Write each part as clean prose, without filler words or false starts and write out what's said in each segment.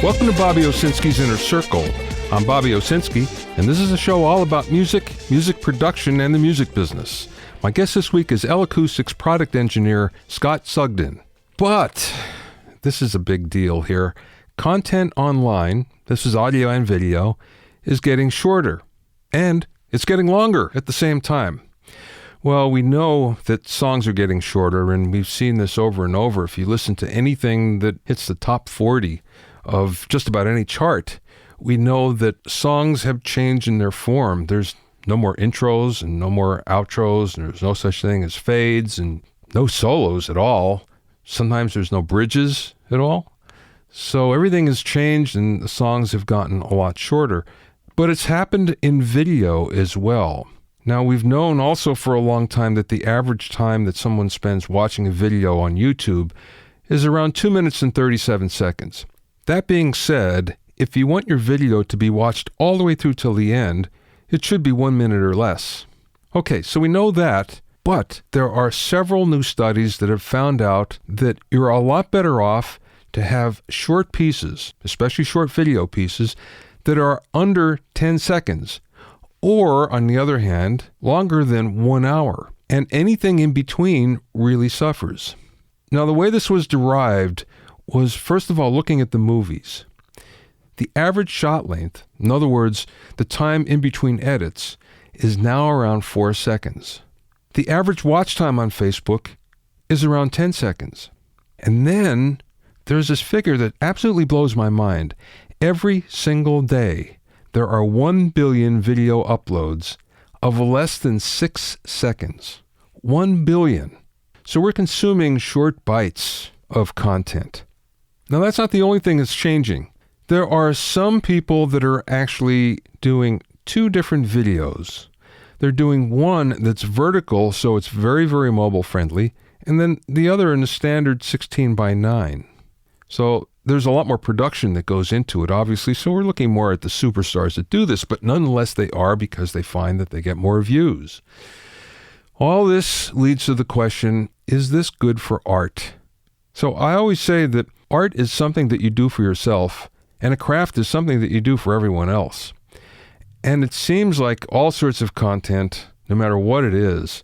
Welcome to Bobby Owsinski's Inner Circle. I'm Bobby Owsinski, and this is a show all about music, music production, and the music business. My guest this week is L-Acoustics product engineer Scott Sugden. But this is a big deal here. Content online, this is audio and video, is getting shorter, and it's getting longer at the same time. Well, we know that songs are getting shorter, and we've seen this over and over. If you listen to anything that hits the top 40 of just about any chart, we know that songs have changed in their form. There's no more intros and no more outros, and there's no such thing as fades and no solos at all. Sometimes there's no bridges at all. So everything has changed and the songs have gotten a lot shorter. But it's happened in video as well. Now, we've known also for a long time that the average time that someone spends watching a video on YouTube is around 2 minutes and 37 seconds. That being said, if you want your video to be watched all the way through till the end, it should be 1 minute or less. Okay, so we know that, but there are several new studies that have found out that you're a lot better off to have short pieces, especially short video pieces, that are under 10 seconds, or, on the other hand, longer than 1 hour. And anything in between really suffers. Now, the way this was derived was, first of all, looking at the movies. The average shot length, in other words, the time in between edits, is now around 4 seconds. The average watch time on Facebook is around 10 seconds. And then there's this figure that absolutely blows my mind. Every single day, there are 1 billion video uploads of less than 6 seconds. 1 billion. So we're consuming short bites of content. Now, that's not the only thing that's changing. There are some people that are actually doing 2 different videos. They're doing one that's vertical, so it's very, very mobile friendly, and then the other in the standard 16:9. So there's a lot more production that goes into it, obviously, so we're looking more at the superstars that do this, but nonetheless they are, because they find that they get more views. All this leads to the question, is this good for art? So I always say that art is something that you do for yourself, and a craft is something that you do for everyone else. And it seems like all sorts of content, no matter what it is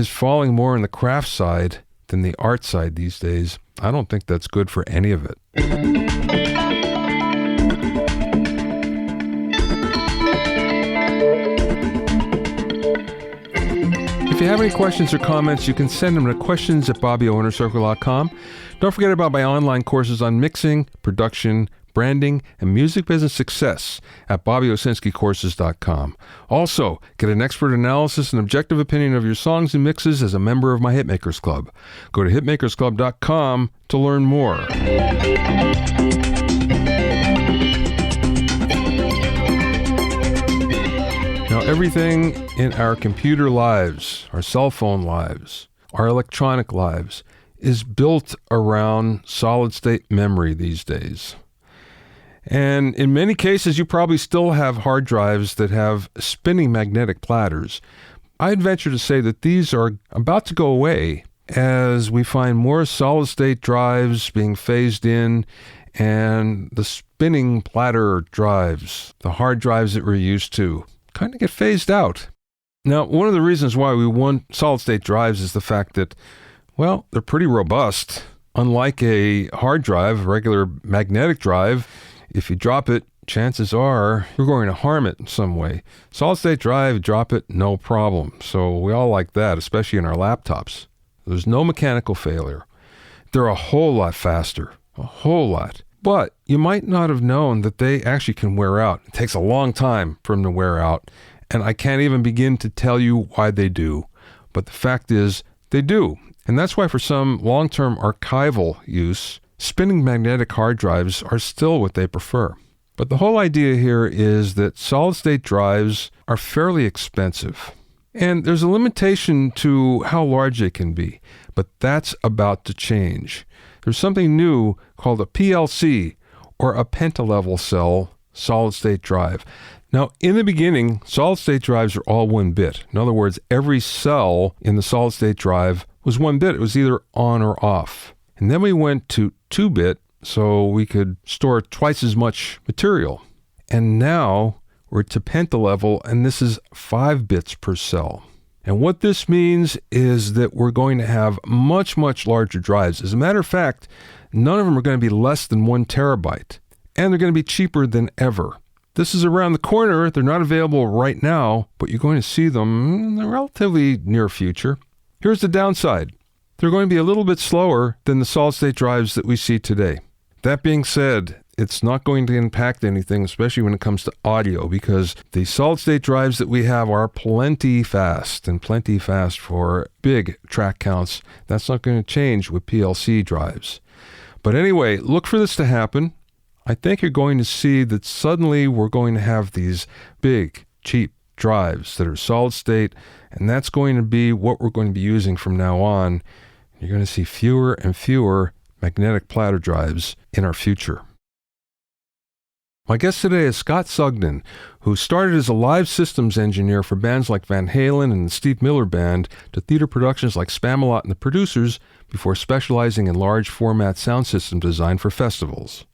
falling more on the craft side than the art side these days. I don't think that's good for any of it. If you have any questions or comments, you can send them to questions@BobbyOInnerCircle.com. Don't forget about my online courses on mixing, production, branding, and music business success at BobbyOwsinskiCourses.com. Also, get an expert analysis and objective opinion of your songs and mixes as a member of my Hitmakers Club. Go to hitmakersclub.com to learn more. Now, everything in our computer lives, our cell phone lives, our electronic lives is built around solid-state memory these days. And in many cases, you probably still have hard drives that have spinning magnetic platters. I'd venture to say that these are about to go away as we find more solid-state drives being phased in, and the spinning platter drives, the hard drives that we're used to, kind of get phased out. Now, one of the reasons why we want solid-state drives is the fact that, well, they're pretty robust. Unlike a hard drive, a regular magnetic drive, if you drop it, chances are you're going to harm it in some way. Solid-state drive, drop it, no problem. So we all like that, especially in our laptops. There's no mechanical failure. They're a whole lot faster, a whole lot. But you might not have known that they actually can wear out. It takes a long time for them to wear out, and I can't even begin to tell you why they do. But the fact is, they do. And that's why for some long-term archival use, spinning magnetic hard drives are still what they prefer. But the whole idea here is that solid-state drives are fairly expensive. And there's a limitation to how large they can be, but that's about to change. There's something new called a PLC, or a pentalevel cell solid-state drive. Now, in the beginning, solid-state drives are all 1 bit. In other words, every cell in the solid-state drive was 1 bit. It was either on or off. And then we went to 2-bit so we could store twice as much material. And now we're to penta level, and this is 5 bits per cell. And what this means is that we're going to have much, much larger drives. As a matter of fact, none of them are going to be less than 1 terabyte, and they're going to be cheaper than ever. This is around the corner. They're not available right now, but you're going to see them in the relatively near future. Here's the downside. They're going to be a little bit slower than the solid-state drives that we see today. That being said, it's not going to impact anything, especially when it comes to audio, because the solid-state drives that we have are plenty fast, and plenty fast for big track counts. That's not going to change with PLC drives. But anyway, look for this to happen. I think you're going to see that suddenly we're going to have these big, cheap drives that are solid-state, and that's going to be what we're going to be using from now on. You're going to see fewer and fewer magnetic platter drives in our future. My guest today is Scott Sugden, who started as a live systems engineer for bands like Van Halen and the Steve Miller Band to theater productions like Spamalot and The Producers before specializing in large format sound system design for festivals.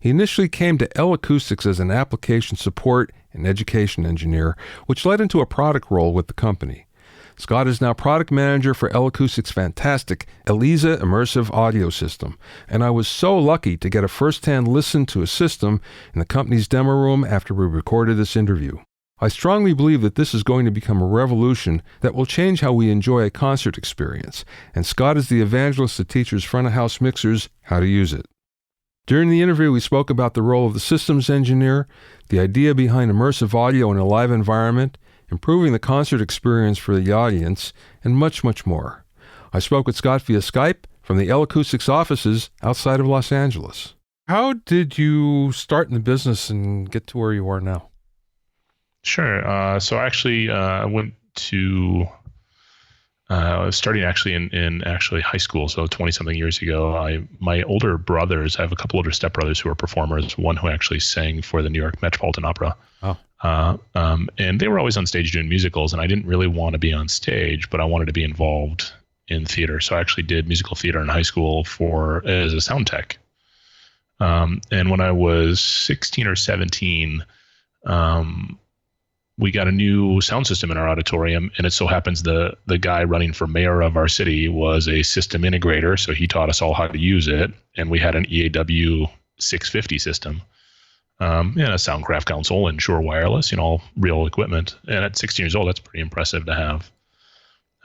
He initially came to L-Acoustics as an application support and education engineer, which led into a product role with the company. Scott is now product manager for L-Acoustics' fantastic Eliza immersive audio system, and I was so lucky to get a first-hand listen to a system in the company's demo room after we recorded this interview. I strongly believe that this is going to become a revolution that will change how we enjoy a concert experience, and Scott is the evangelist that teaches front-of-house mixers how to use it. During the interview, we spoke about the role of the systems engineer, the idea behind immersive audio in a live environment, improving the concert experience for the audience, and much, much more. I spoke with Scott via Skype from the L-Acoustics offices outside of Los Angeles. How did you start in the business and get to where you are now? Sure. So actually, I went to starting actually in actually high school, so 20-something years ago. My older brothers, I have a couple older stepbrothers who are performers, one who actually sang for the New York Metropolitan Opera. Oh. And they were always on stage doing musicals, and I didn't really want to be on stage, but I wanted to be involved in theater. So I actually did musical theater in high school as a sound tech. And when I was 16 or 17, we got a new sound system in our auditorium, and it so happens the guy running for mayor of our city was a system integrator, so he taught us all how to use it, and we had an EAW 650 system. And a Soundcraft console and Shure Wireless, all real equipment. And at 16 years old, that's pretty impressive to have.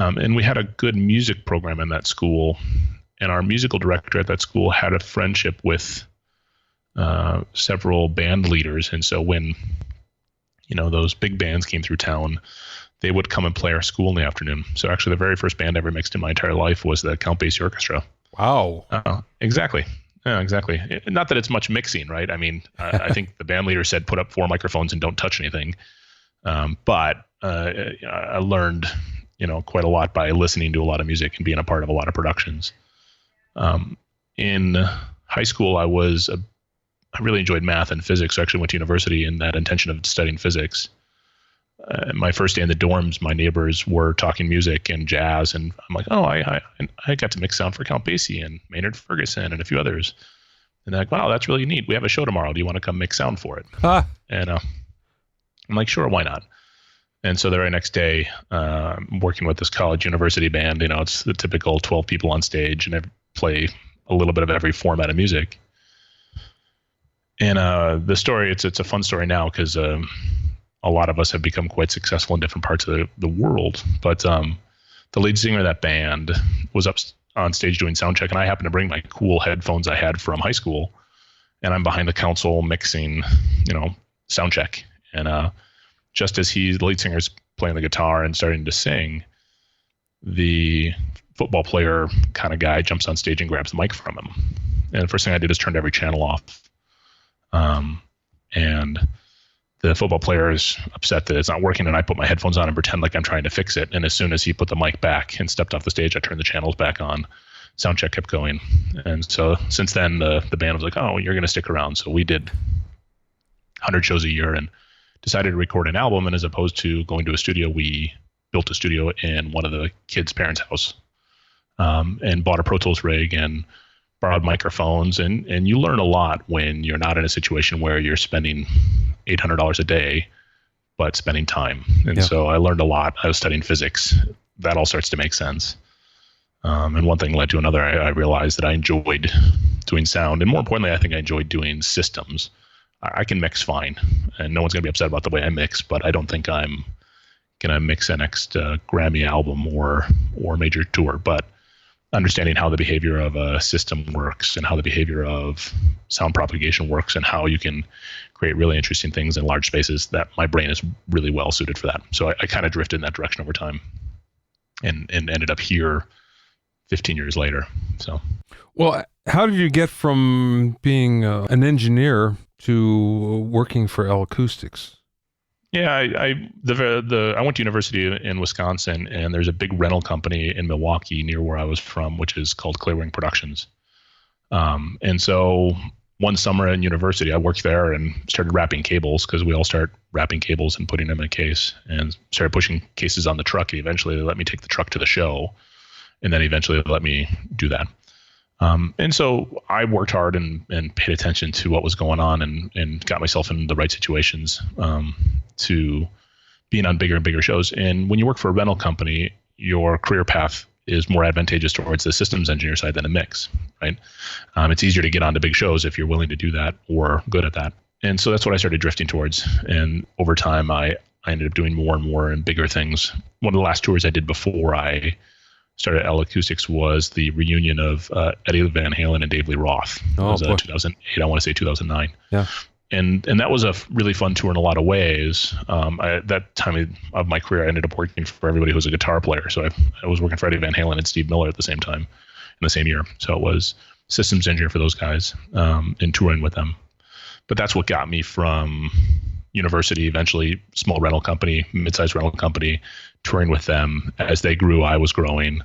And we had a good music program in that school. And our musical director at that school had a friendship with several band leaders. And so when, those big bands came through town, they would come and play our school in the afternoon. So actually the very first band I ever mixed in my entire life was the Count Basie Orchestra. Wow. Exactly. Yeah, exactly. Not that it's much mixing, right? I mean, I think the band leader said put up 4 microphones and don't touch anything. But I learned, quite a lot by listening to a lot of music and being a part of a lot of productions. In high school, I really enjoyed math and physics. So I actually went to university in that intention of studying physics. My first day in the dorms, my neighbors were talking music and jazz, and I'm like, oh, I got to mix sound for Count Basie and Maynard Ferguson and a few others. And they're like, wow, that's really neat. We have a show tomorrow. Do you want to come mix sound for it? And I'm like, sure, why not? And so the very next day, I'm working with this college university band. It's the typical 12 people on stage, and I play a little bit of every format of music. And the story, it's a fun story now because a lot of us have become quite successful in different parts of the world. But the lead singer of that band was up on stage doing sound check, and I happened to bring my cool headphones I had from high school, and I'm behind the console mixing, sound check. And just as the lead singer's playing the guitar and starting to sing, the football player kind of guy jumps on stage and grabs the mic from him. And the first thing I did is turned every channel off. And the football player is upset that it's not working, and I put my headphones on and pretend like I'm trying to fix it. And as soon as he put the mic back and stepped off the stage, I turned the channels back on. Sound check kept going. And so since then, the band was like, oh, you're going to stick around. So we did 100 shows a year and decided to record an album. And as opposed to going to a studio, we built a studio in one of the kids' parents' house, and bought a Pro Tools rig and borrowed microphones, and you learn a lot when you're not in a situation where you're spending $800 a day, but spending time. And so I learned a lot. I was studying physics. That all starts to make sense. And one thing led to another. I realized that I enjoyed doing sound, and more importantly, I think I enjoyed doing systems. I can mix fine, and no one's going to be upset about the way I mix, but I don't think I'm going to mix a next Grammy album or major tour. But understanding how the behavior of a system works and how the behavior of sound propagation works and how you can create really interesting things in large spaces, that my brain is really well suited for that. So I kind of drifted in that direction over time and ended up here 15 years later. So, well, how did you get from being an engineer to working for L-Acoustics? Yeah, I went to university in Wisconsin, and there's a big rental company in Milwaukee near where I was from, which is called Clearwing Productions. And so one summer in university, I worked there and started wrapping cables, because we all start wrapping cables and putting them in a case, and started pushing cases on the truck. And eventually they let me take the truck to the show, and then eventually they let me do that. And so I worked hard and paid attention to what was going on, and got myself in the right situations to being on bigger and bigger shows. And when you work for a rental company, your career path is more advantageous towards the systems engineer side than a mix, right? It's easier to get onto big shows if you're willing to do that or good at that. And so that's what I started drifting towards. And over time, I ended up doing more and more and bigger things. One of the last tours I did before I started L-Acoustics was the reunion of Eddie Van Halen and Dave Lee Roth. It was 2008, I want to say 2009. Yeah. And that was a really fun tour in a lot of ways. At that time of my career, I ended up working for everybody who was a guitar player. So I was working for Eddie Van Halen and Steve Miller at the same time in the same year. So it was systems engineer for those guys and touring with them. But that's what got me from university, eventually small rental company, mid-sized rental company, touring with them. As they grew, I was growing.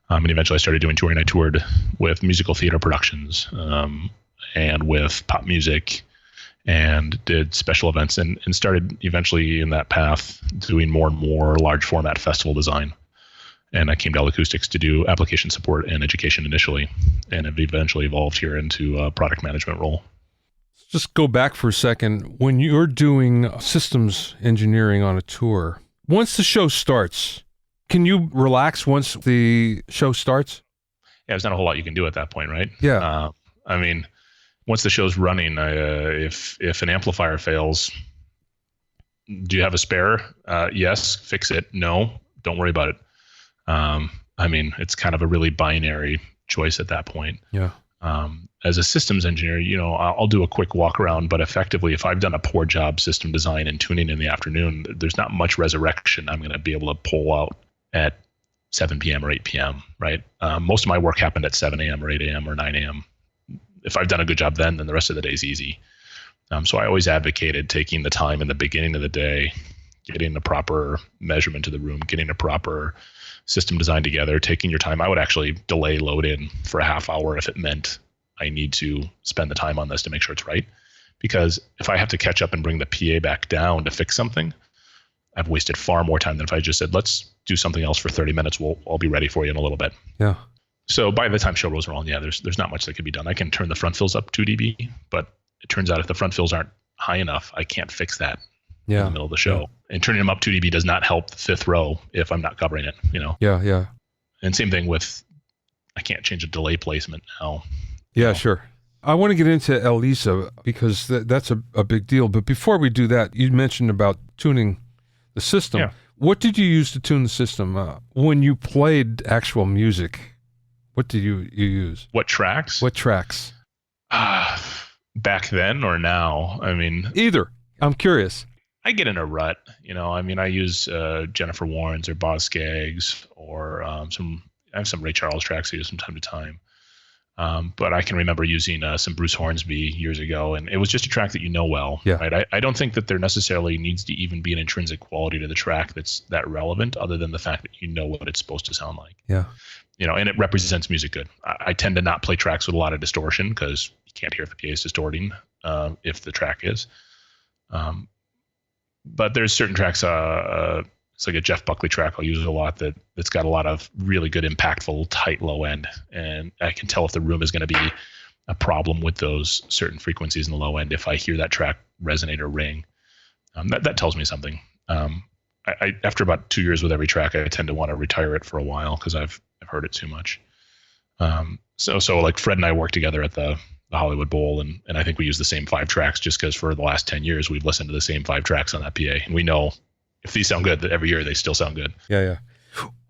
And eventually I started doing touring. I toured with musical theater productions and with pop music, and did special events, and started eventually in that path doing more and more large format festival design. And I came to L-Acoustics to do application support and education initially, and have eventually evolved here into a product management role. Just go back for a second. When you're doing systems engineering on a tour, once the show starts, can you relax once the show starts? Yeah, there's not a whole lot you can do at that point, right? Yeah. I mean, once the show's running, if an amplifier fails, do you have a spare? Yes, fix it. No, don't worry about it. I mean, it's kind of a really binary choice at that point. Yeah. As a systems engineer, I'll do a quick walk around, but effectively, if I've done a poor job system design and tuning in the afternoon, there's not much resurrection I'm going to be able to pull out at 7 p.m. or 8 p.m., right? Most of my work happened at 7 a.m. or 8 a.m. or 9 a.m. If I've done a good job then the rest of the day is easy. So I always advocated taking the time in the beginning of the day, getting the proper measurement to the room, getting a proper system design together, taking your time. I would actually delay load in for a half hour if it meant I need to spend the time on this to make sure it's right. Because if I have to catch up and bring the PA back down to fix something, I've wasted far more time than if I just said, let's do something else for 30 minutes. I'll be ready for you in a little bit. Yeah. So by the time show rolls around, there's not much that can be done. I can turn the front fills up 2 dB, but it turns out if the front fills aren't high enough, I can't fix that in the middle of the show. Yeah. And turning them up 2 dB does not help the fifth row if I'm not covering it, Yeah. And same thing with, I can't change a delay placement now. Yeah, sure. I want to get into Elisa because that's a big deal. But before we do that, you mentioned about tuning the system. Yeah. What did you use to tune the system? When you played actual music, what did you use? What tracks? Back then or now? I mean, either. I'm curious. I get in a rut. I use Jennifer Warren's or Boz Scaggs or I have some Ray Charles tracks I use from time to time. But I can remember using some Bruce Hornsby years ago, and it was just a track that well. Yeah. Right? I don't think that there necessarily needs to even be an intrinsic quality to the track that's that relevant, other than the fact that what it's supposed to sound like. Yeah. And it represents music good. I tend to not play tracks with a lot of distortion because you can't hear if the PA is distorting if the track is. But there's certain tracks, it's like a Jeff Buckley track I'll use a lot that's got a lot of really good, impactful, tight low end. And I can tell if the room is going to be a problem with those certain frequencies in the low end if I hear that track resonate or ring. That tells me something. I after about 2 years with every track, I tend to want to retire it for a while because I've heard it too much. So like Fred and I work together at the Hollywood Bowl, and I think we use the same 5 tracks just because for the last 10 years we've listened to the same 5 tracks on that PA, and we know if these sound good, that every year they still sound good. Yeah.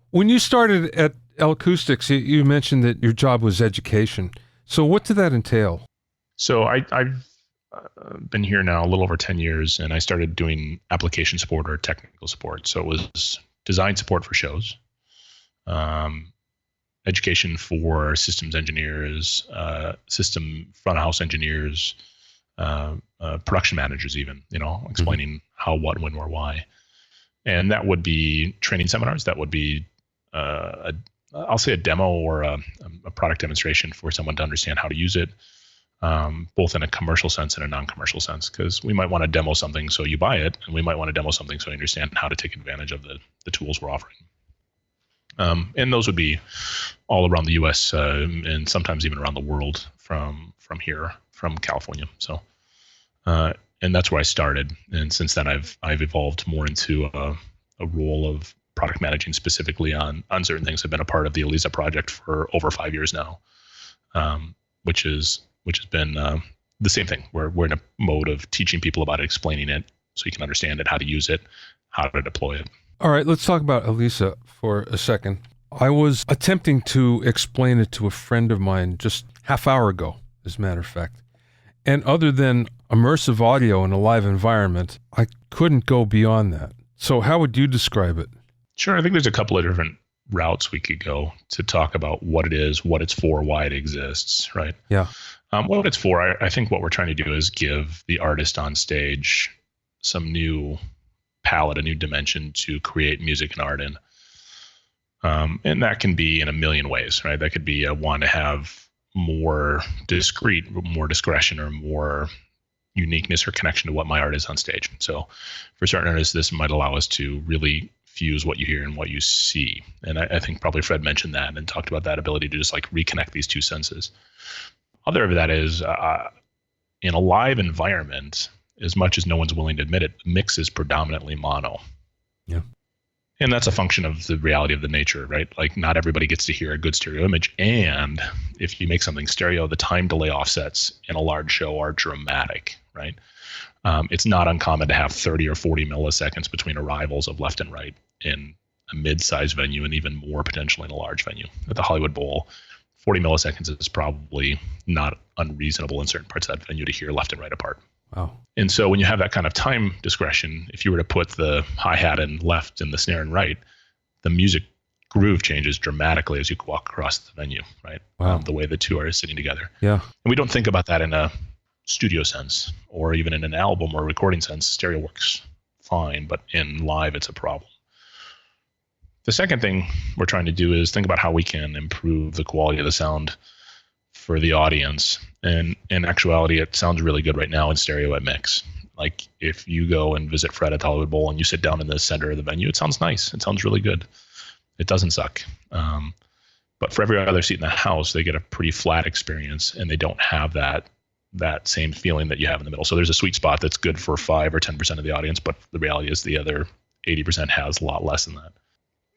When you started at L-Acoustics, you mentioned that your job was education. So what did that entail? So I've been here now a little over 10 years, and I started doing application support or technical support. So it was design support for shows, education for systems engineers, system front of house engineers, production managers, even, explaining how, what, when, where, why. And that would be training seminars. That would be, I'll say a demo or a product demonstration for someone to understand how to use it, both in a commercial sense and a non-commercial sense, because we might want to demo something so you buy it, and we might want to demo something so you understand how to take advantage of the tools we're offering. And those would be all around the U.S. And sometimes even around the world from here, from California. So, and that's where I started. And since then, I've evolved more into a role of product managing specifically on certain things. I've been a part of the ELISA project for over 5 years now, which has been the same thing. We're in a mode of teaching people about it, explaining it so you can understand it, how to use it, how to deploy it. All right, let's talk about ELISA for a second. I was attempting to explain it to a friend of mine just half hour ago, as a matter of fact. And other than immersive audio in a live environment, I couldn't go beyond that. So how would you describe it? Sure. I think there's a couple of different routes we could go to talk about what it is, what it's for, why it exists, right? Yeah. What it's for, I think what we're trying to do is give the artist on stage some new palette, a new dimension to create music and art in. And that can be in a million ways, right? That could be one to have more discrete, more discretion, or more uniqueness or connection to what my art is on stage. So for certain artists, this might allow us to really fuse what you hear and what you see. And I think probably Fred mentioned that and talked about that ability to just like reconnect these two senses. Other of that is in a live environment, as much as no one's willing to admit it, the mix is predominantly mono. Yeah. And that's a function of the reality of the nature, right? Like not everybody gets to hear a good stereo image. And if you make something stereo, the time delay offsets in a large show are dramatic, right? It's not uncommon to have 30 or 40 milliseconds between arrivals of left and right in a mid-sized venue, and even more potentially in a large venue. At the Hollywood Bowl, 40 milliseconds is probably not unreasonable in certain parts of that venue to hear left and right apart. Wow. And so when you have that kind of time discretion, if you were to put the hi-hat in left and the snare in right, the music groove changes dramatically as you walk across the venue, right? Wow. The way the two are sitting together. Yeah. And we don't think about that in a studio sense or even in an album or recording sense. Stereo works fine, but in live, it's a problem. The second thing we're trying to do is think about how we can improve the quality of the sound for the audience. And in actuality, it sounds really good right now in stereo at mix. Like if you go and visit Fred at the Hollywood Bowl and you sit down in the center of the venue, it sounds nice. It sounds really good. It doesn't suck. But for every other seat in the house, they get a pretty flat experience, and they don't have that same feeling that you have in the middle. So there's a sweet spot that's good for 5 or 10% of the audience, but the reality is the other 80% has a lot less than that.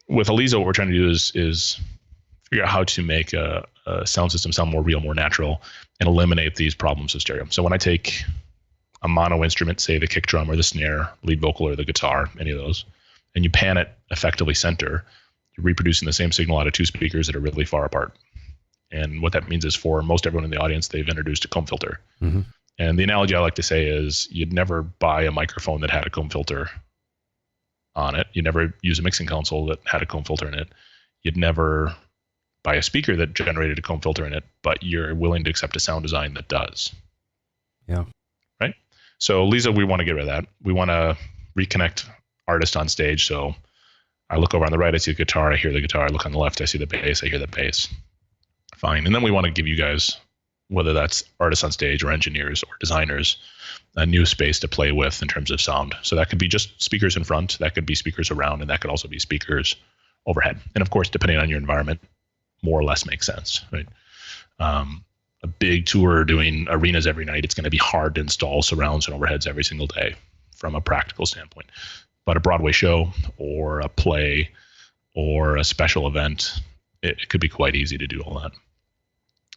With ELISA, what we're trying to do is figure out how to make a sound system sound more real, more natural, and eliminate these problems of stereo. So when I take a mono instrument, say the kick drum or the snare, lead vocal or the guitar, any of those, and you pan it effectively center, you're reproducing the same signal out of 2 speakers that are really far apart. And what that means is for most everyone in the audience, they've introduced a comb filter. Mm-hmm. And the analogy I like to say is you'd never buy a microphone that had a comb filter on it. You'd never use a mixing console that had a comb filter in it. You'd never buy a speaker that generated a comb filter in it, but you're willing to accept a sound design that does. Yeah. Right? So ELISA, we want to get rid of that. We want to reconnect artists on stage. So I look over on the right, I see the guitar, I hear the guitar. I look on the left, I see the bass, I hear the bass. Fine. And then we want to give you guys whether that's artists on stage or engineers or designers, a new space to play with in terms of sound. So that could be just speakers in front, that could be speakers around, and that could also be speakers overhead. And of course, depending on your environment, more or less makes sense, right? A big tour doing arenas every night, it's going to be hard to install surrounds and overheads every single day from a practical standpoint. But a Broadway show or a play or a special event, it could be quite easy to do all that.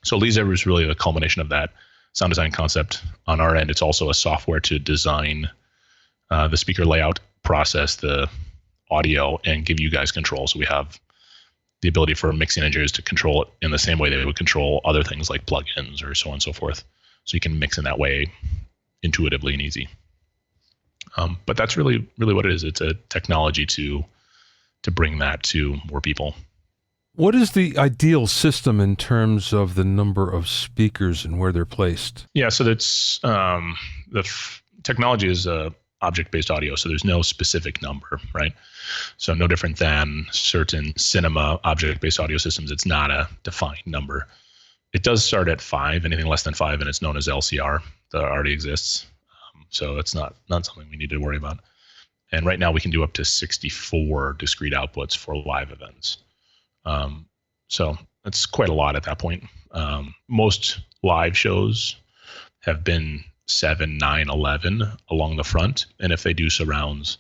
So Leezer is really the culmination of that sound design concept. On our end, it's also a software to design the speaker layout, process the audio, and give you guys control. So we have the ability for mixing engineers to control it in the same way they would control other things like plugins or so on and so forth. So you can mix in that way intuitively and easy. But that's really what it is. It's a technology to bring that to more people. What is the ideal system in terms of the number of speakers and where they're placed? Yeah, so that's technology is object-based audio, so there's no specific number, right? So no different than certain cinema object-based audio systems. It's not a defined number. It does start at 5, anything less than 5, and it's known as LCR that already exists. So it's not something we need to worry about. And right now we can do up to 64 discrete outputs for live events. So that's quite a lot at that point. Most live shows have been 7, 9, 11 along the front. And if they do surrounds,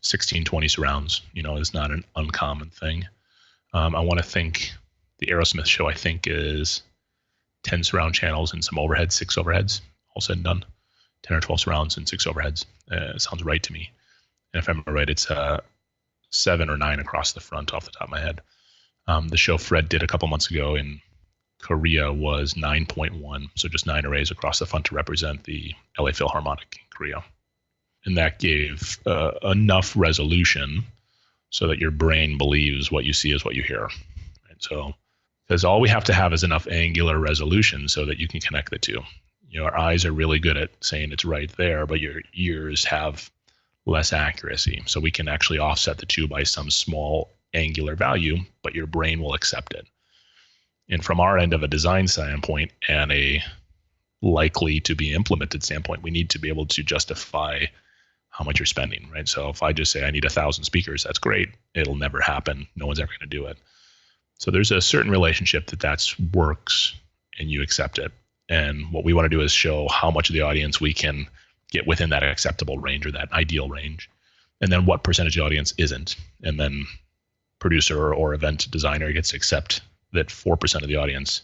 16, 20 surrounds, is not an uncommon thing. I want to think the Aerosmith show, I think, is 10 surround channels and some overheads, 6 overheads, all said and done. 10 or 12 surrounds and 6 overheads. Sounds right to me. And if I remember right, it's 7 or 9 across the front off the top of my head. The show Fred did a couple months ago in Korea was 9.1, so just 9 arrays across the front to represent the LA Philharmonic in Korea. And that gave enough resolution so that your brain believes what you see is what you hear. And so, because all we have to have is enough angular resolution so that you can connect the two. Our eyes are really good at saying it's right there, but your ears have less accuracy. So we can actually offset the two by some small angular value, but your brain will accept it. And from our end of a design standpoint and a likely to be implemented standpoint, we need to be able to justify how much you're spending, right? So if I just say I need 1,000 speakers, that's great. It'll never happen. No one's ever going to do it. So there's a certain relationship that works and you accept it. And what we want to do is show how much of the audience we can get within that acceptable range or that ideal range, and then what percentage of the audience isn't. And then producer or event designer gets to accept that 4% of the audience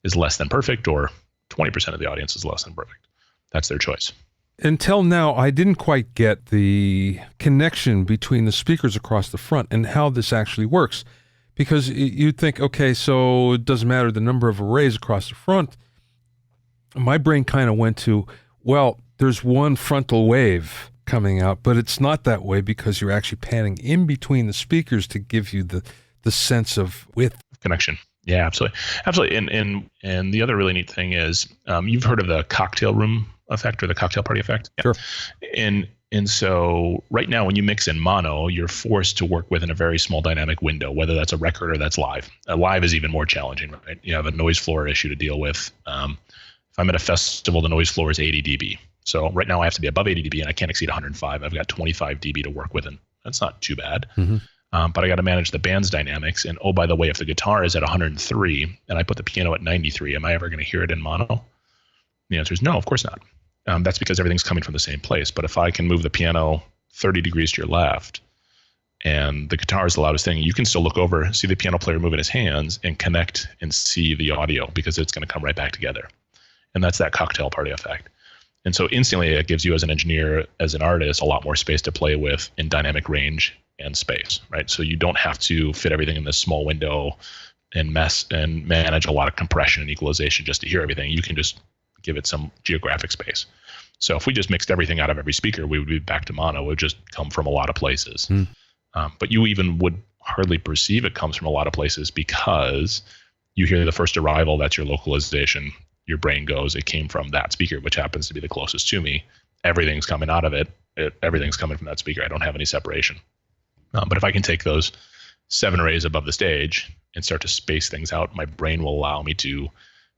is less than perfect or 20% of the audience is less than perfect. That's their choice. Until now, I didn't quite get the connection between the speakers across the front and how this actually works. Because you'd think, okay, so it doesn't matter the number of arrays across the front. My brain kind of went to, well, there's one frontal wave coming out, but it's not that way because you're actually panning in between the speakers to give you the sense of width. Connection. Yeah, absolutely. And the other really neat thing is, you've heard of the cocktail room effect or the cocktail party effect? Yeah. Sure. And so right now when you mix in mono, you're forced to work within a very small dynamic window, whether that's a record or that's live. Live is even more challenging, right? You have a noise floor issue to deal with. If I'm at a festival, the noise floor is 80 dB. So right now I have to be above 80 dB and I can't exceed 105. I've got 25 dB to work with, and that's not too bad. Mm-hmm. But I got to manage the band's dynamics. And oh, by the way, if the guitar is at 103 and I put the piano at 93, am I ever going to hear it in mono? The answer is no, of course not. That's because everything's coming from the same place. But if I can move the piano 30 degrees to your left and the guitar is the loudest thing, you can still look over, see the piano player moving his hands and connect and see the audio because it's going to come right back together. And that's that cocktail party effect. And so instantly it gives you as an engineer, as an artist, a lot more space to play with in dynamic range and space, right? So you don't have to fit everything in this small window and mess and manage a lot of compression and equalization just to hear everything. You can just give it some geographic space. So if we just mixed everything out of every speaker, we would be back to mono. It would just come from a lot of places. But you even would hardly perceive it comes from a lot of places because you hear the first arrival, that's your localization. Your brain goes, it came from that speaker, which happens to be the closest to me. Everything's coming out of it. Everything's coming from that speaker. I don't have any separation. But if I can take those 7 arrays above the stage and start to space things out, my brain will allow me to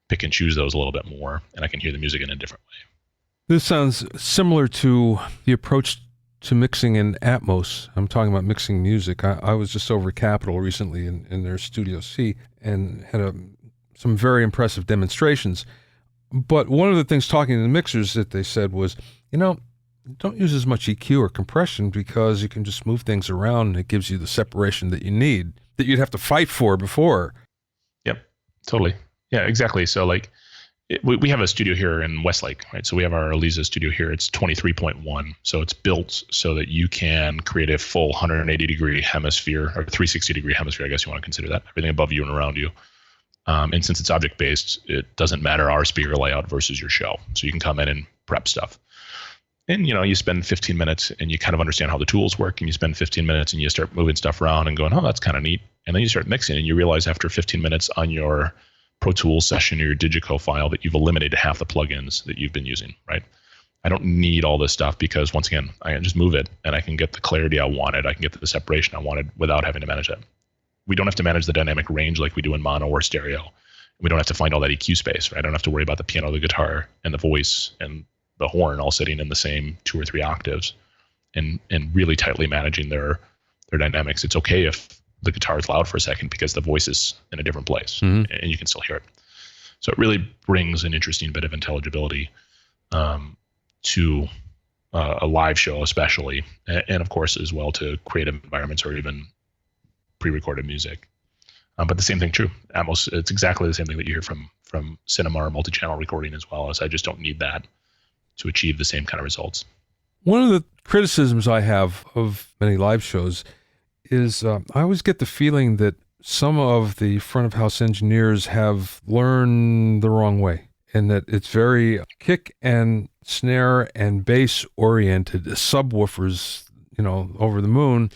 pick and choose those a little bit more, and I can hear the music in a different way. This sounds similar to the approach to mixing in Atmos. I'm talking about mixing music. I was just over at Capitol recently in their Studio C and had some very impressive demonstrations. But one of the things talking to the mixers that they said was, don't use as much EQ or compression because you can just move things around and it gives you the separation that you need, that you'd have to fight for before. Yep, totally. Yeah, exactly. So like we have a studio here in Westlake, right? So we have our Eliza studio here. It's 23.1. So it's built so that you can create a full 180 degree hemisphere, or 360 degree hemisphere, I guess you want to consider that, everything above you and around you. And since it's object based, it doesn't matter our speaker layout versus your show. So you can come in and prep stuff. And you spend 15 minutes and you kind of understand how the tools work, and you spend 15 minutes and you start moving stuff around and going, oh, that's kind of neat. And then you start mixing and you realize after 15 minutes on your Pro Tools session or your Digico file that you've eliminated half the plugins that you've been using, right? I don't need all this stuff because, once again, I can just move it and I can get the clarity I wanted. I can get the separation I wanted without having to manage that. We don't have to manage the dynamic range like we do in mono or stereo. We don't have to find all that EQ space, right? I don't have to worry about the piano, the guitar, and the voice and the horn all sitting in the same 2 or 3 octaves and really tightly managing their dynamics. It's okay if the guitar is loud for a second because the voice is in a different place, and you can still hear it. So it really brings an interesting bit of intelligibility to a live show, especially, and of course as well to creative environments or even pre-recorded music. But the same thing true. Atmos, it's exactly the same thing that you hear from cinema or multi-channel recording as well. As I just don't need that to achieve the same kind of results. One of the criticisms I have of many live shows is I always get the feeling that some of the front of house engineers have learned the wrong way, and that it's very kick and snare and bass oriented, subwoofers, over the moon,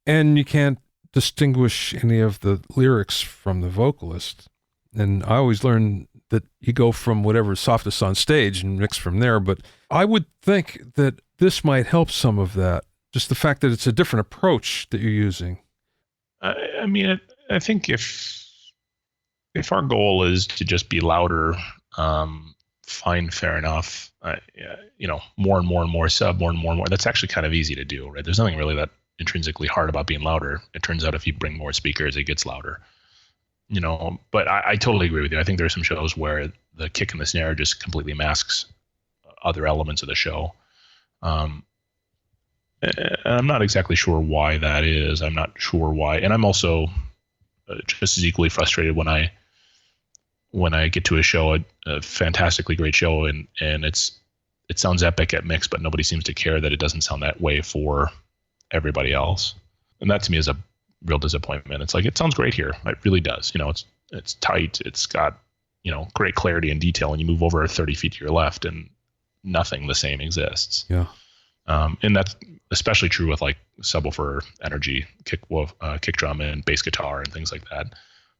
and you can't distinguish any of the lyrics from the vocalist. And I always learn that you go from whatever's softest on stage and mix from there, but I would think that this might help some of that. Just the fact that it's a different approach that you're using. I mean, I think if our goal is to just be louder, fine, fair enough. More and more and more sub, more and more. That's actually kind of easy to do, right? There's nothing really that intrinsically hard about being louder. It turns out if you bring more speakers, it gets louder. But I totally agree with you. I think there are some shows where the kick and the snare just completely masks other elements of the show. And I'm not exactly sure why that is. I'm not sure why. And I'm also just as equally frustrated when I get to a show, a fantastically great show, and it sounds epic at mix, but nobody seems to care that it doesn't sound that way for everybody else. And that to me is a real disappointment. It's like, it sounds great here. It really does. It's tight. It's got, great clarity and detail, and you move over 30 feet to your left and nothing the same exists. Yeah. And that's especially true with like subwoofer energy, kick drum and bass guitar and things like that.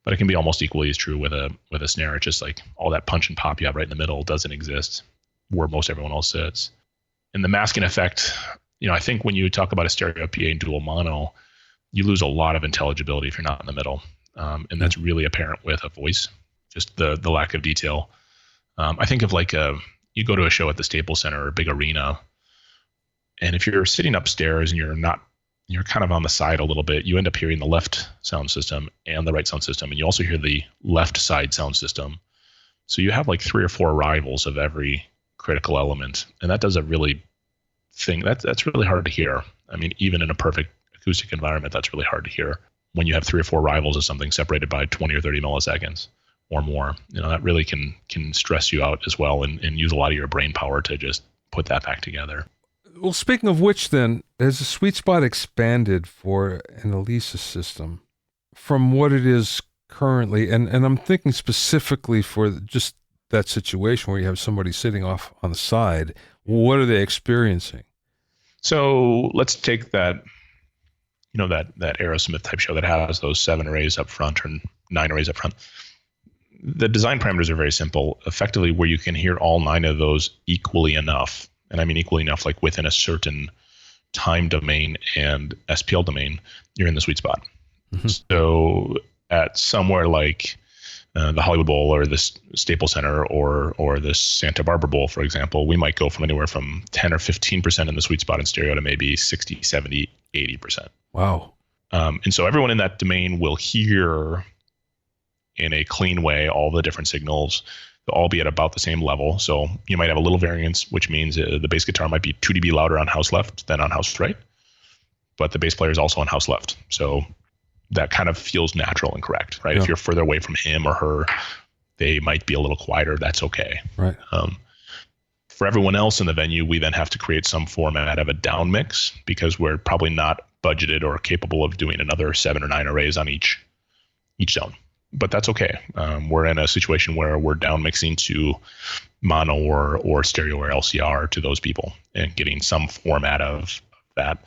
But it can be almost equally as true with a snare. It's just like all that punch and pop you have right in the middle doesn't exist where most everyone else sits. And the masking effect, I think when you talk about a stereo PA and dual mono, you lose a lot of intelligibility if you're not in the middle. And that's really apparent with a voice, just the lack of detail. I think of like you go to a show at the Staples Center or a big arena, and if you're sitting upstairs and you're kind of on the side a little bit, you end up hearing the left sound system and the right sound system, and you also hear the left side sound system. So you have like 3 or 4 rivals of every critical element, and that does a really thing. That's really hard to hear. I mean, even in a perfect acoustic environment, that's really hard to hear when you have 3 or 4 rivals of something separated by 20 or 30 milliseconds or more. That really can stress you out as well, and use a lot of your brain power to just put that back together. Well, speaking of which then, has the sweet spot expanded for an Elisa system from what it is currently? And I'm thinking specifically for just that situation where you have somebody sitting off on the side. What are they experiencing? So let's take that, that Aerosmith type show that has those 7 arrays up front or 9 arrays up front. The design parameters are very simple, effectively where you can hear all 9 of those equally enough. And I mean equally enough, like within a certain time domain and SPL domain, you're in the sweet spot. Mm-hmm. So at somewhere like the Hollywood Bowl or the Staples Center or the Santa Barbara Bowl, for example, we might go from anywhere from 10 or 15% in the sweet spot in stereo to maybe 60, 70, 80%. Wow. And so everyone in that domain will hear in a clean way all the different signals. They'll all be at about the same level. So you might have a little variance, which means the bass guitar might be 2 dB louder on house left than on house right, but the bass player is also on house left. So that kind of feels natural and correct, right? Yeah. If you're further away from him or her, they might be a little quieter. That's okay. Right. For everyone else in the venue, we then have to create some format of a down mix because we're probably not budgeted or capable of doing another 7 or 9 arrays on each zone. But that's okay. We're in a situation where we're down mixing to mono or stereo or LCR to those people and getting some format of that.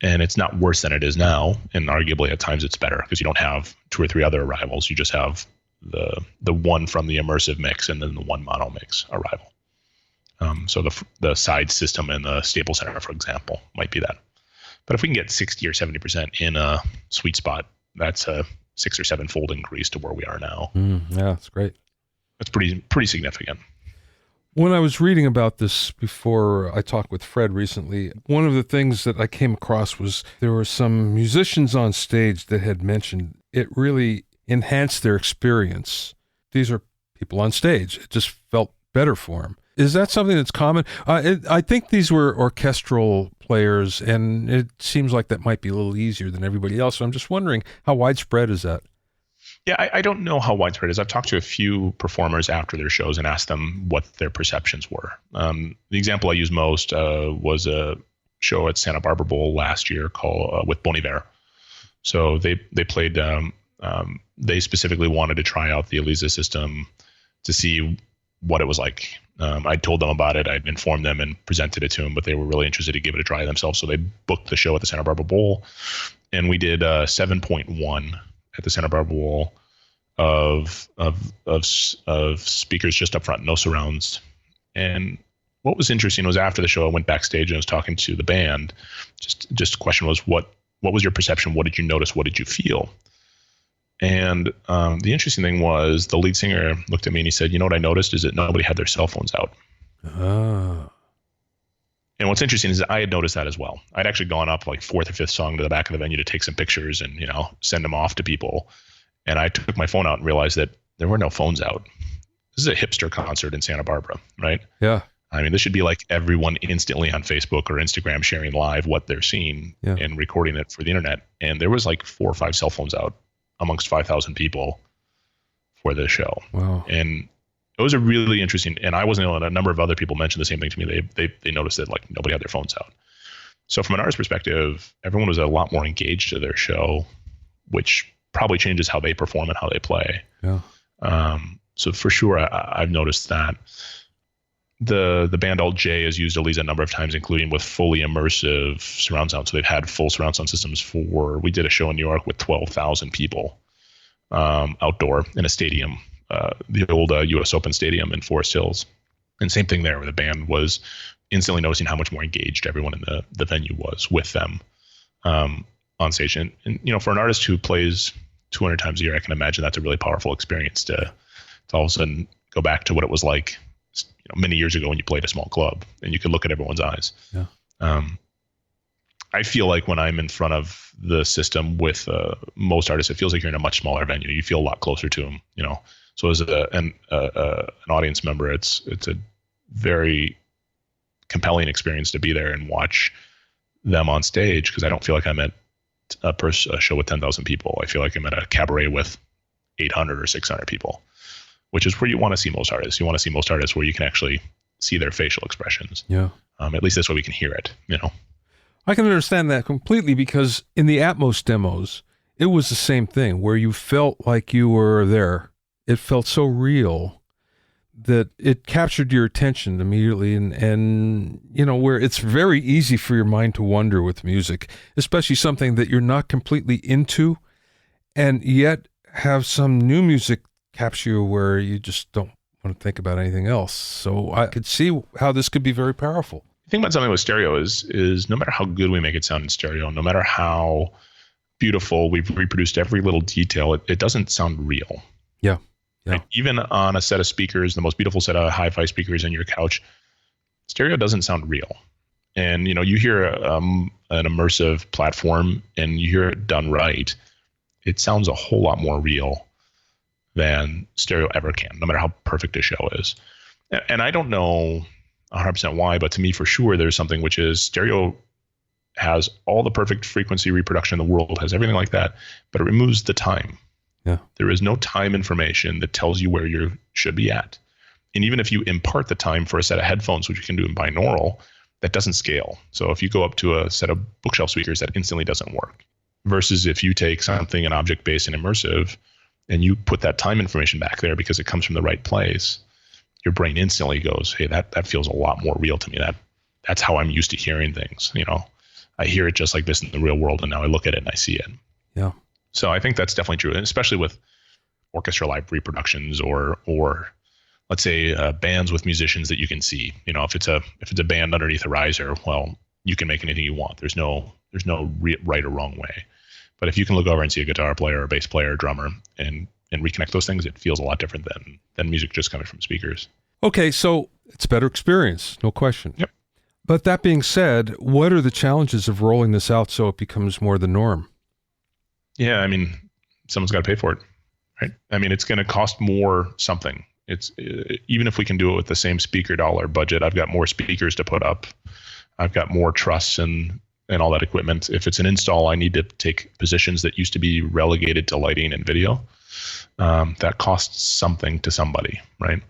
And it's not worse than it is now. And arguably at times it's better because you don't have 2 or 3 other arrivals. You just have the one from the immersive mix and then the one mono mix arrival. So the side system in the Staples Center, for example, might be that. But if we can get 60 or 70% in a sweet spot, that's a 6 or 7-fold increase to where we are now. Yeah, that's great. That's pretty significant. When I was reading about this before I talked with Fred recently, one of the things that I came across was there were some musicians on stage that had mentioned it really enhanced their experience. These are people on stage. It just felt better for them. Is that something that's common? I think these were orchestral players, and it seems like that might be a little easier than everybody else. So I'm just wondering, how widespread is that? Yeah, I don't know how widespread it is. I've talked to a few performers after their shows and asked them what their perceptions were. The example I use most was a show at Santa Barbara Bowl last year called with Bon Iver. So they played. They specifically wanted to try out the Eliza system to see what it was like. I told them about it. I'd informed them and presented it to them, but they were really interested to give it a try themselves. So they booked the show at the Santa Barbara Bowl, and we did 7.1 at the Santa Barbara Bowl of speakers just up front, no surrounds. And what was interesting was after the show, I went backstage and I was talking to the band. Just the question was, what was your perception? What did you notice? What did you feel? And the interesting thing was the lead singer looked at me and he said, you know what I noticed is that nobody had their cell phones out. Oh. And what's interesting is that I had noticed that as well. I'd actually gone up like 4th or 5th song to the back of the venue to take some pictures and, send them off to people. And I took my phone out and realized that there were no phones out. This is a hipster concert in Santa Barbara, right? Yeah. I mean, this should be like everyone instantly on Facebook or Instagram sharing live what they're seeing and recording it for the internet. And there was like 4 or 5 cell phones out amongst 5,000 people for this show. Wow. And it was a really interesting, and I wasn't alone. A number of other people mentioned the same thing to me. They noticed that like nobody had their phones out. So from an artist perspective, everyone was a lot more engaged to their show, which probably changes how they perform and how they play. Yeah. So for sure, I've noticed that. The band Alt-J has used Eliza a number of times, including with fully immersive surround sound. So they've had full surround sound systems we did a show in New York with 12,000 people outdoor in a stadium, the old US Open Stadium in Forest Hills. And same thing there, where the band was instantly noticing how much more engaged everyone in the venue was with them on stage. And for an artist who plays 200 times a year, I can imagine that's a really powerful experience to all of a sudden go back to what it was like many years ago when you played a small club and you could look at everyone's eyes. Yeah. I feel like when I'm in front of the system with most artists, it feels like you're in a much smaller venue. You feel a lot closer to them, So as an audience member, it's a very compelling experience to be there and watch them on stage, because I don't feel like I'm at a show with 10,000 people. I feel like I'm at a cabaret with 800 or 600 people, which is where you want to see most artists. You want to see most artists where you can actually see their facial expressions. Yeah. At least that's why we can hear it, I can understand that completely, because in the Atmos demos, it was the same thing where you felt like you were there. It felt so real that it captured your attention immediately, and where it's very easy for your mind to wander with music, especially something that you're not completely into, and yet have some new music capture you where you just don't want to think about anything else. So I could see how this could be very powerful. The thing about something with stereo is no matter how good we make it sound in stereo, no matter how beautiful. We've reproduced every little detail. It doesn't sound real. Yeah. Like, even on a set of speakers, the most beautiful set of hi-fi speakers in your couch, stereo doesn't sound real. And, you hear an immersive platform and you hear it done right, it sounds a whole lot more real than stereo ever can, no matter how perfect a show is. And I don't know 100% why, but to me, for sure, there's something which is stereo has all the perfect frequency reproduction in the world, has everything like that, but it removes the time. Yeah. There is no time information that tells you where you should be at. And even if you impart the time for a set of headphones, which you can do in binaural, that doesn't scale. So if you go up to a set of bookshelf speakers, that instantly doesn't work. Versus if you take something, an object-based and immersive, and you put that time information back there because it comes from the right place, your brain instantly goes, hey, that feels a lot more real to me. That's how I'm used to hearing things. I hear it just like this in the real world, and now I look at it and I see it. Yeah. So I think that's definitely true, and especially with orchestra live reproductions or let's say bands with musicians that you can see. If it's a band underneath a riser, well, you can make anything you want. There's no right or wrong way. But if you can look over and see a guitar player or a bass player or drummer and reconnect those things, it feels a lot different than music just coming from speakers. Okay, so it's a better experience, no question. Yep. But that being said, what are the challenges of rolling this out so it becomes more the norm? Yeah, someone's got to pay for it, right? It's going to cost more something. It's even if we can do it with the same speaker dollar budget, I've got more speakers to put up. I've got more truss and all that equipment. If it's an install, I need to take positions that used to be relegated to lighting and video. That costs something to somebody, right?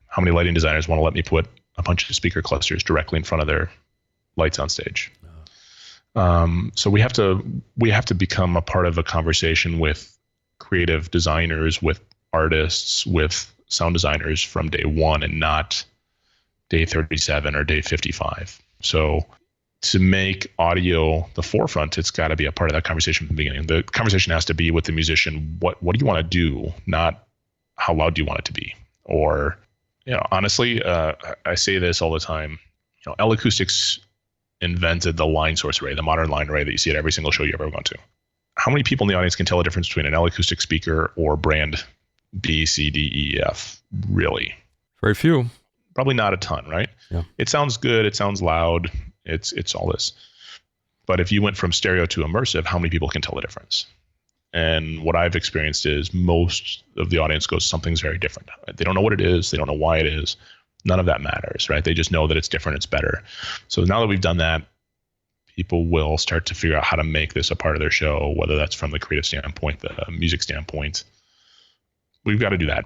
How many lighting designers want to let me put a bunch of speaker clusters directly in front of their lights on stage? So we have to become a part of a conversation with creative designers, with artists, with sound designers from day one and not day 37 or day 55. So to make audio the forefront, it's got to be a part of that conversation from the beginning. The conversation has to be with the musician. What do you want to do? Not how loud do you want it to be? Or, honestly, I say this all the time. L-Acoustics invented the line source array, the modern line array that you see at every single show you've ever gone to. How many people in the audience can tell the difference between an L-Acoustic speaker or brand B, C, D, E, F? Really? Very few. Probably not a ton, right? Yeah. It sounds good. It sounds loud. It's all this. But if you went from stereo to immersive, how many people can tell the difference? And what I've experienced is most of the audience goes, something's very different. They don't know what it is. They don't know why it is. None of that matters, right? They just know that it's different. It's better. So now that we've done that, people will start to figure out how to make this a part of their show, whether that's from the creative standpoint, the music standpoint. We've got to do that.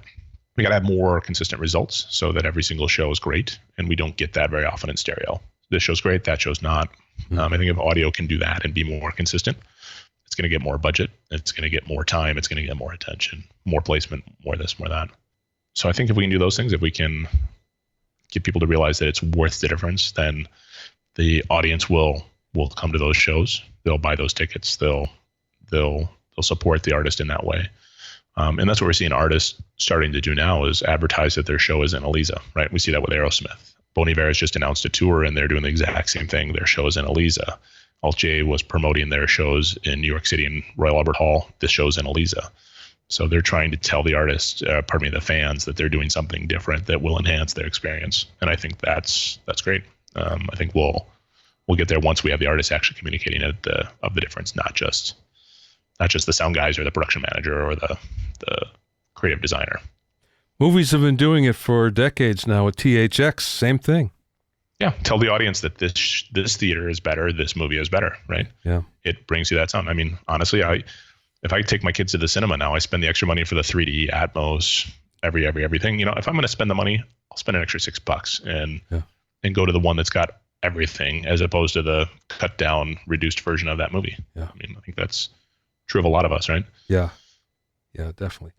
We got to have more consistent results so that every single show is great. And we don't get that very often in stereo. This show's great, that show's not. I think if audio can do that and be more consistent, it's going to get more budget. It's going to get more time. It's going to get more attention, more placement, more this, more that. So I think if we can do those things, if we can get people to realize that it's worth the difference, then the audience will come to those shows. They'll buy those tickets. They'll support the artist in that way. And that's what we're seeing artists starting to do now is advertise that their show is in Eliza, right? We see that with Aerosmith. Bon Iver has just announced a tour and they're doing the exact same thing. Their show is in Eliza. Alt J was promoting their shows in New York City in Royal Albert Hall. This show's in Eliza. So they're trying to tell the artists, the fans, that they're doing something different that will enhance their experience. And I think that's great. I think we'll get there once we have the artists actually communicating of the difference, not just the sound guys or the production manager or the creative designer. Movies have been doing it for decades now with THX. Same thing. Yeah, tell the audience that this theater is better, this movie is better, right? Yeah. It brings you that sound. Honestly, if I take my kids to the cinema now, I spend the extra money for the 3D, Atmos, everything. If I'm going to spend the money, I'll spend an extra $6 and go to the one that's got everything as opposed to the cut down, reduced version of that movie. Yeah. I think that's true of a lot of us, right? Yeah. Yeah, definitely.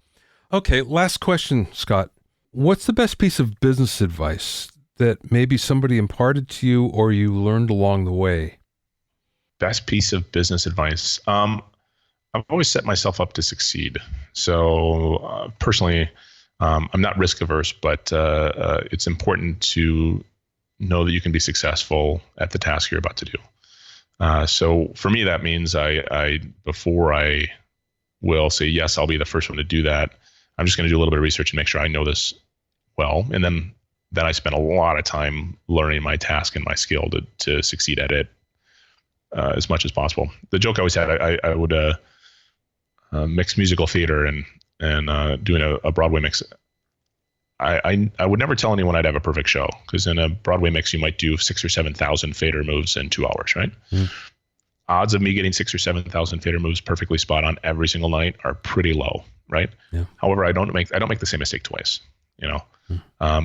Okay, last question, Scott. What's the best piece of business advice that maybe somebody imparted to you or you learned along the way? Best piece of business advice. I've always set myself up to succeed. So personally, I'm not risk averse, but it's important to know that you can be successful at the task you're about to do. So for me, that means before I will say, yes, I'll be the first one to do that, I'm just going to do a little bit of research and make sure I know this well. And then I spend a lot of time learning my task and my skill to succeed at it as much as possible. The joke I always had, I would mix musical theater and doing a Broadway mix. I would never tell anyone I'd have a perfect show, because in a Broadway mix, you might do 6,000 or 7,000 fader moves in 2 hours, right? Mm. Odds of me getting 6,000 or 7,000 fader moves perfectly spot on every single night are pretty low, right? Yeah. However, I don't make the same mistake twice.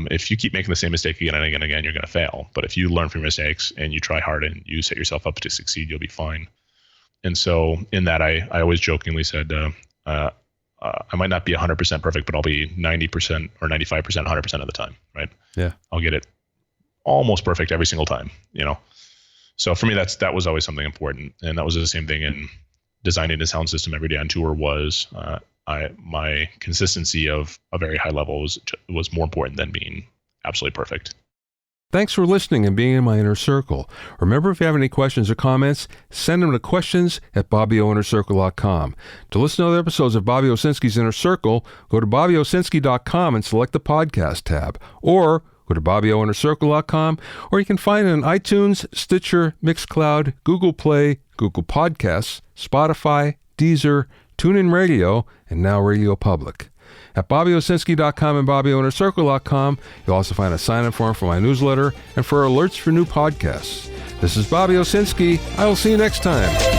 If you keep making the same mistake again and again and again, you're going to fail. But if you learn from your mistakes and you try hard and you set yourself up to succeed, you'll be fine. And so in that, I always jokingly said, I might not be 100% perfect, but I'll be 90% or 95%, 100% of the time, right? Yeah. I'll get it almost perfect every single time, So for me, that was always something important. And that was the same thing in designing a sound system every day on tour was my consistency of a very high level was more important than being absolutely perfect. Thanks for listening and being in my inner circle. Remember, if you have any questions or comments, send them to questions@BobbyOInnerCircle.com. To listen to other episodes of Bobby Owsinski's Inner Circle, go to BobbyOwsinski.com and select the podcast tab, or go to BobbyOInnerCircle.com, or you can find it on iTunes, Stitcher, Mixcloud, Google Play, Google Podcasts, Spotify, Deezer, TuneIn Radio, and now Radio Public. At BobbyOwsinski.com and BobbyOInnerCircle.com, you'll also find a sign-up form for my newsletter and for alerts for new podcasts. This is Bobby Owsinski. I will see you next time.